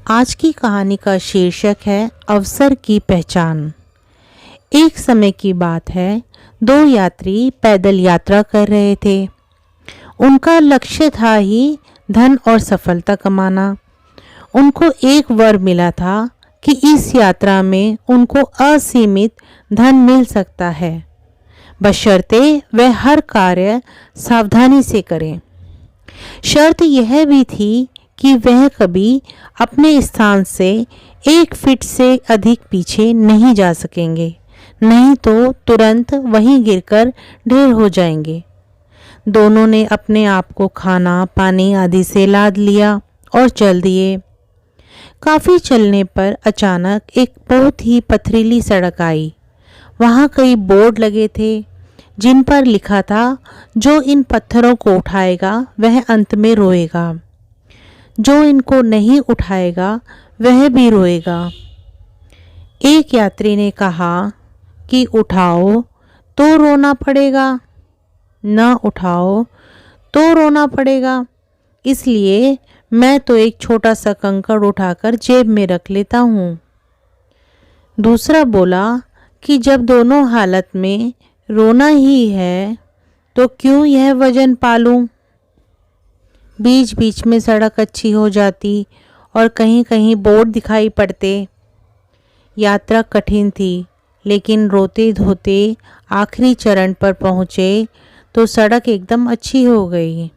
आज की कहानी का शीर्षक है अवसर की पहचान। एक समय की बात है, दो यात्री पैदल यात्रा कर रहे थे। उनका लक्ष्य था ही धन और सफलता कमाना। उनको एक वर मिला था कि इस यात्रा में उनको असीमित धन मिल सकता है, बशर्ते वह हर कार्य सावधानी से करें। शर्त यह भी थी कि वह कभी अपने स्थान से 1 फीट से अधिक पीछे नहीं जा सकेंगे, नहीं तो तुरंत वहीं गिरकर ढेर हो जाएंगे। दोनों ने अपने आप को खाना पानी आदि से लाद लिया और चल दिए। काफी चलने पर अचानक एक बहुत ही पथरीली सड़क आई। वहां कई बोर्ड लगे थे जिन पर लिखा था, जो इन पत्थरों को उठाएगा वह अंत में रोएगा, जो इनको नहीं उठाएगा वह भी रोएगा। एक यात्री ने कहा कि उठाओ तो रोना पड़ेगा, ना उठाओ तो रोना पड़ेगा, इसलिए मैं तो एक छोटा सा कंकड़ उठाकर जेब में रख लेता हूँ। दूसरा बोला कि जब दोनों हालत में रोना ही है तो क्यों यह वजन पालूं। बीच बीच में सड़क अच्छी हो जाती और कहीं कहीं बोर्ड दिखाई पड़ते। यात्रा कठिन थी, लेकिन रोते धोते आखिरी चरण पर पहुँचे तो सड़क एकदम अच्छी हो गई।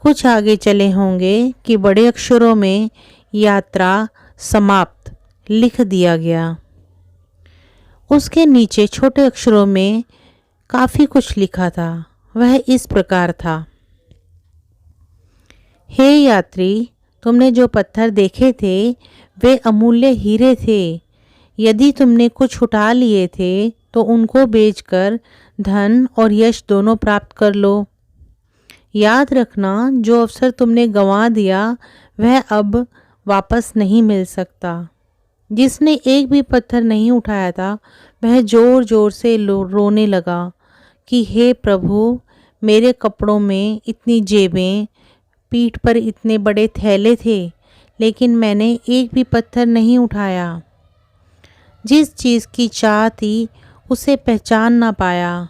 कुछ आगे चले होंगे कि बड़े अक्षरों में यात्रा समाप्त लिख दिया गया। उसके नीचे छोटे अक्षरों में काफ़ी कुछ लिखा था। वह इस प्रकार था, हे यात्री, तुमने जो पत्थर देखे थे वे अमूल्य हीरे थे। यदि तुमने कुछ उठा लिए थे तो उनको बेचकर धन और यश दोनों प्राप्त कर लो। याद रखना, जो अवसर तुमने गंवा दिया वह अब वापस नहीं मिल सकता। जिसने एक भी पत्थर नहीं उठाया था वह जोर जोर से रोने लगा कि हे प्रभु, मेरे कपड़ों में इतनी जेबें, पीठ पर इतने बड़े थैले थे, लेकिन मैंने एक भी पत्थर नहीं उठाया। जिस चीज़ की चाह थी उसे पहचान ना पाया।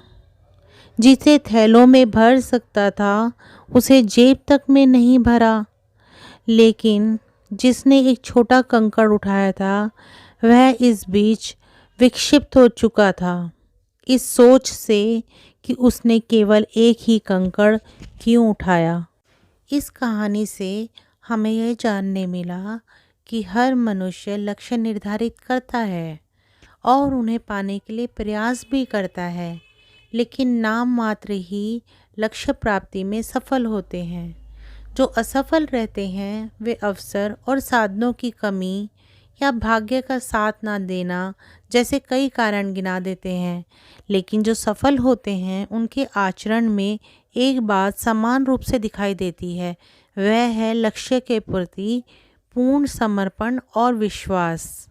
जिसे थैलों में भर सकता था उसे जेब तक में नहीं भरा। लेकिन जिसने एक छोटा कंकड़ उठाया था वह इस बीच विक्षिप्त हो चुका था, इस सोच से कि उसने केवल एक ही कंकड़ क्यों उठाया। इस कहानी से हमें यह जानने मिला कि हर मनुष्य लक्ष्य निर्धारित करता है और उन्हें पाने के लिए प्रयास भी करता है, लेकिन नाम मात्र ही लक्ष्य प्राप्ति में सफल होते हैं। जो असफल रहते हैं वे अवसर और साधनों की कमी या भाग्य का साथ ना देना जैसे कई कारण गिना देते हैं, लेकिन जो सफल होते हैं उनके आचरण में एक बात समान रूप से दिखाई देती है, वह है लक्ष्य के प्रति पूर्ण समर्पण और विश्वास।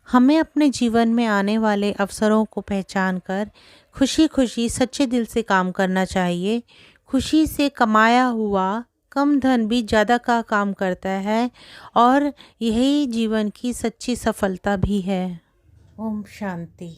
हमें अपने जीवन में आने वाले अवसरों को पहचान कर खुशी खुशी सच्चे दिल से काम करना चाहिए। खुशी से कमाया हुआ कम धन भी ज़्यादा का काम करता है और यही जीवन की सच्ची सफलता भी है। ओम शांति।